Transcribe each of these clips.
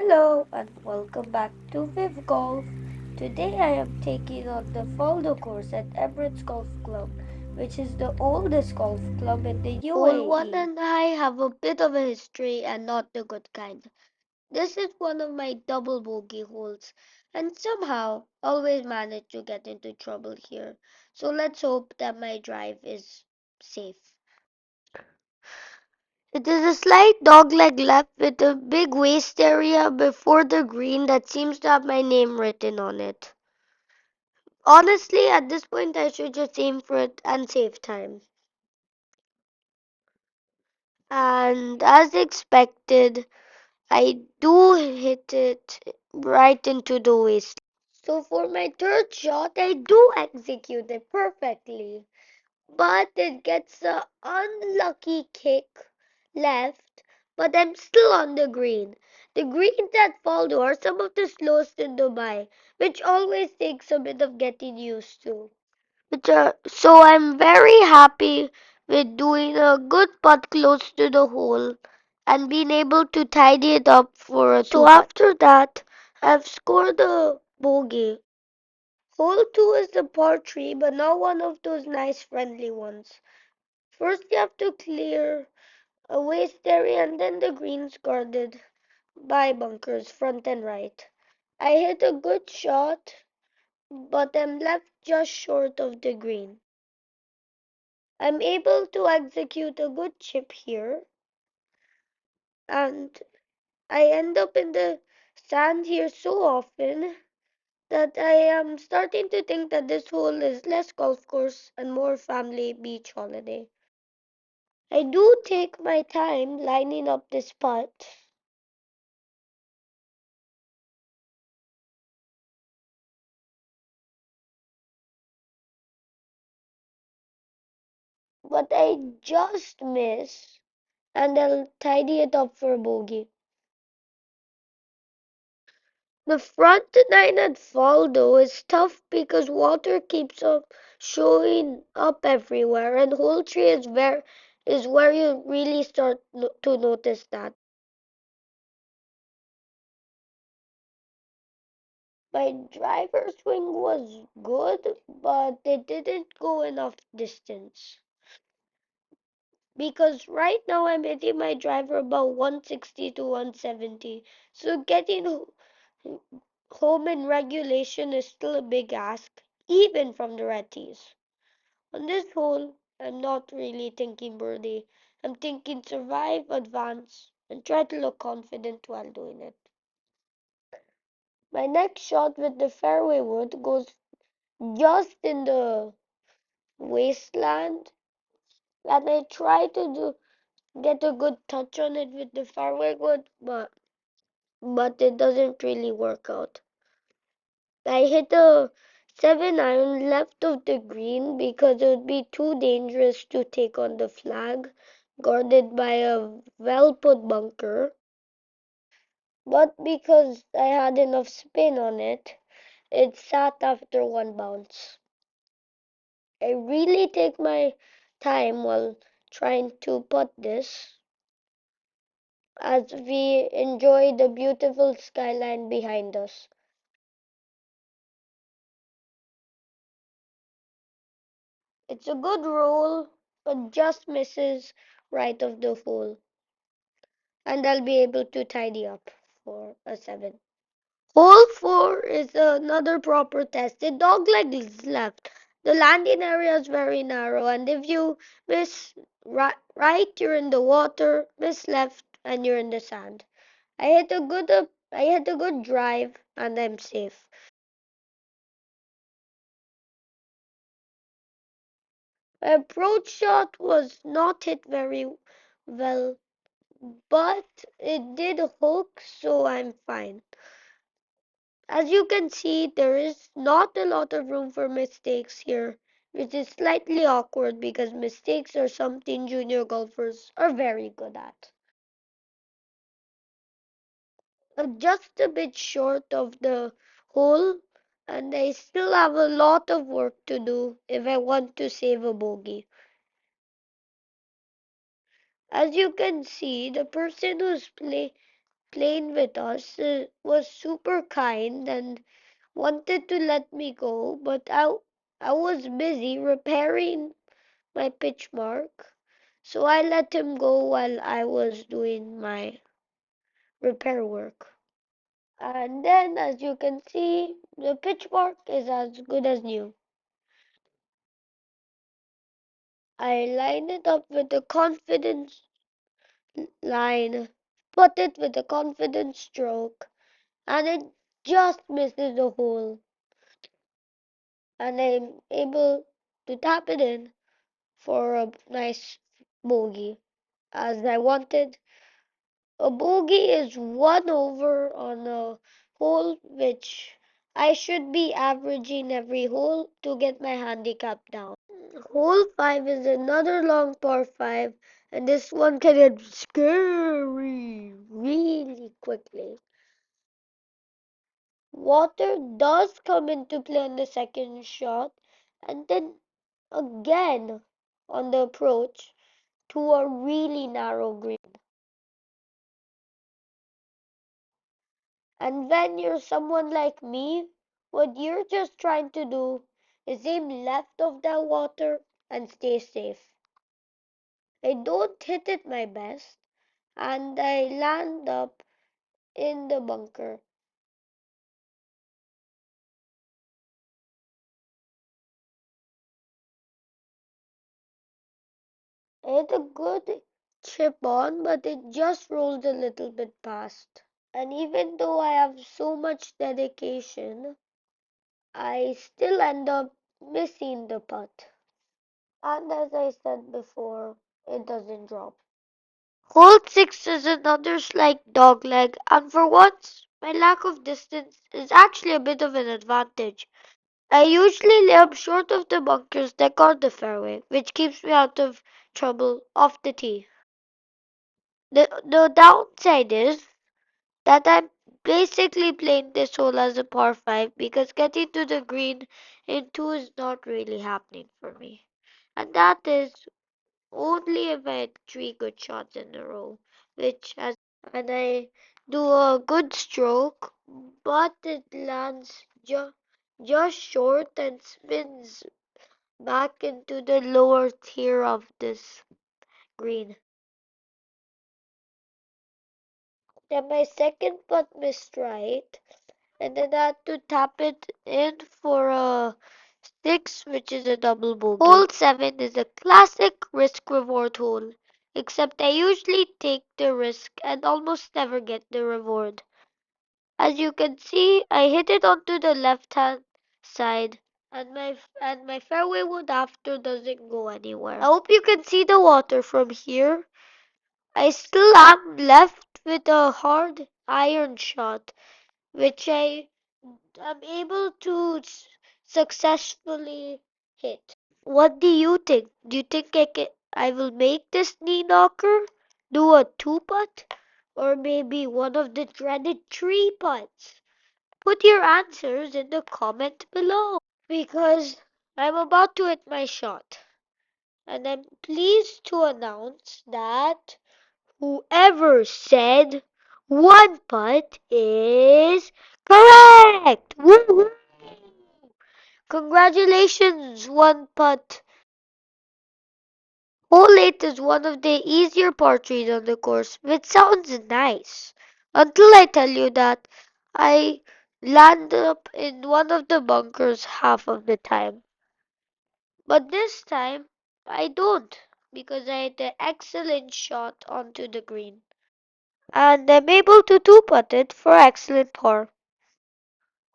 Hello and welcome back to Viv Golf. Today I am taking on the Faldo course at Emirates Golf Club, which is the oldest golf club in the Hole 1 UAE. and I have a bit of a history and not the good kind. This is one of my double bogey holes and somehow always manage to get into trouble here. So let's hope that my drive is safe. It is a slight dogleg left with a big waste area before the green that seems to have my name written on it. Honestly, at this point I should just aim for it and save time. And as expected, I do hit it right into the waist. So for my third shot, I do execute it perfectly, but it gets a unlucky kick left, but I'm still on the green. The greens at Faldo are some of the slowest in Dubai, which always takes a bit of getting used to. So I'm very happy with doing a good putt close to the hole and being able to tidy it up for a two. So after that, I've scored a bogey. Hole 2 is the par 3, but not one of those nice friendly ones. First you have to clear a waste area and then the greens guarded by bunkers front and right. I hit a good shot, but I'm left just short of the green. I'm able to execute a good chip here, and I end up in the sand here so often that I am starting to think that this hole is less golf course and more family beach holiday. I do take my time lining up this putt, but I just miss and I'll tidy it up for a bogey. The front nine at Faldo is tough because water keeps up showing up everywhere, and hole three is where you really start to notice that. My driver swing was good, but it didn't go enough distance. Because right now I'm hitting my driver about 160 to 170. So getting home in regulation is still a big ask, even from the red tees. On this hole, I'm not really thinking birdie. I'm thinking survive, advance, and try to look confident while doing it. My next shot with the fairway wood goes just in the wasteland, and I try to get a good touch on it with the fairway wood, but it doesn't really work out. I hit a 7 iron left of the green because it would be too dangerous to take on the flag, guarded by a well put bunker. But because I had enough spin on it, it sat after one bounce. I really take my time while trying to putt this as we enjoy the beautiful skyline behind us. It's a good roll, but just misses right of the hole, and I'll be able to tidy up for a 7. Hole 4 is another proper test. The dogleg is left. The landing area is very narrow, and if you miss right, you're in the water. Miss left, and you're in the sand. I hit a good drive, and I'm safe. My approach shot was not hit very well, but it did hook, so I'm fine. As you can see, there is not a lot of room for mistakes here, which is slightly awkward because mistakes are something junior golfers are very good at. Just a bit short of the hole, and I still have a lot of work to do if I want to save a bogey. As you can see, the person who's playing with us was super kind and wanted to let me go, but I was busy repairing my pitch mark, so I let him go while I was doing my repair work. And then, as you can see, the pitch mark is as good as new. I line it up with a confidence line, put it with a confident stroke, and it just misses the hole. And I'm able to tap it in for a nice bogey. As I wanted, a bogey is 1 over on a hole which I should be averaging every hole to get my handicap down. Hole 5 is another long par 5, and this one can get scary really quickly. Water does come into play on the second shot, and then again on the approach to a really narrow green. And when you're someone like me, what you're just trying to do is aim left of that water and stay safe. I don't hit it my best, and I land up in the bunker. I hit a good chip on, but it just rolled a little bit past. And even though I have so much dedication, I still end up missing the putt. And as I said before, it doesn't drop. Hole 6 is another slight dogleg, and for once, my lack of distance is actually a bit of an advantage. I usually lay up short of the bunkers that guard the fairway, which keeps me out of trouble off the tee. The downside is that I'm basically playing this hole as a par 5 because getting to the green in 2 is not really happening for me. And that is only if I had 3 good shots in a row, which has and I do a good stroke, but it lands just short and spins back into the lower tier of this green. Then my second putt missed right, and then I had to tap it in for a 6, which is a double bogey. Hole 7 is a classic risk reward hole, except I usually take the risk and almost never get the reward. As you can see, I hit it onto the left hand side, and my fairway wood after doesn't go anywhere. I hope you can see the water from here. I still am left with a hard iron shot, which I am able to successfully hit. What do you think? Do you think I will make this knee knocker? Do a 2 putt? Or maybe one of the dreaded 3 putts? Put your answers in the comment below. Because I'm about to hit my shot. And I'm pleased to announce that whoever said 1 putt is correct. Woohoo! Congratulations, 1 putt. Hole 8 is one of the easier par 3s on the course, which sounds nice. Until I tell you that I land up in one of the bunkers half of the time. But this time, I don't, because I hit an excellent shot onto the green. And I'm able to 2 putt it for excellent par.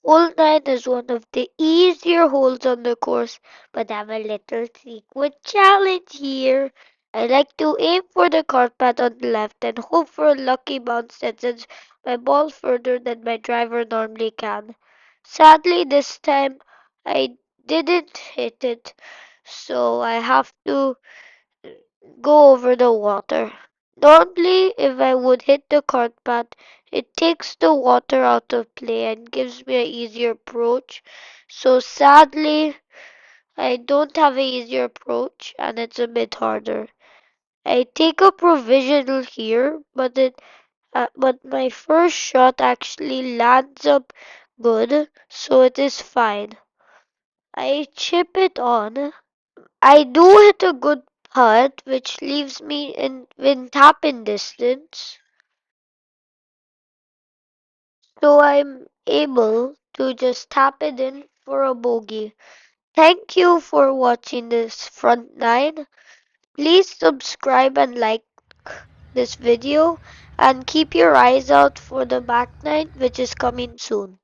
Hole 9 is one of the easier holes on the course, but I have a little secret challenge here. I like to aim for the cart path on the left and hope for a lucky bounce that sends my ball further than my driver normally can. Sadly, this time I didn't hit it, so I have to go over the water. Normally, if I would hit the cart path, it takes the water out of play and gives me an easier approach. So sadly, I don't have an easier approach and it's a bit harder. I take a provisional here, but But my first shot actually lands up good, so it is fine. I chip it on. I do hit a good putt, which leaves me in tap in distance, so I'm able to just tap it in for a bogey. Thank you for watching this front nine. Please subscribe and like this video and keep your eyes out for the back nine which is coming soon.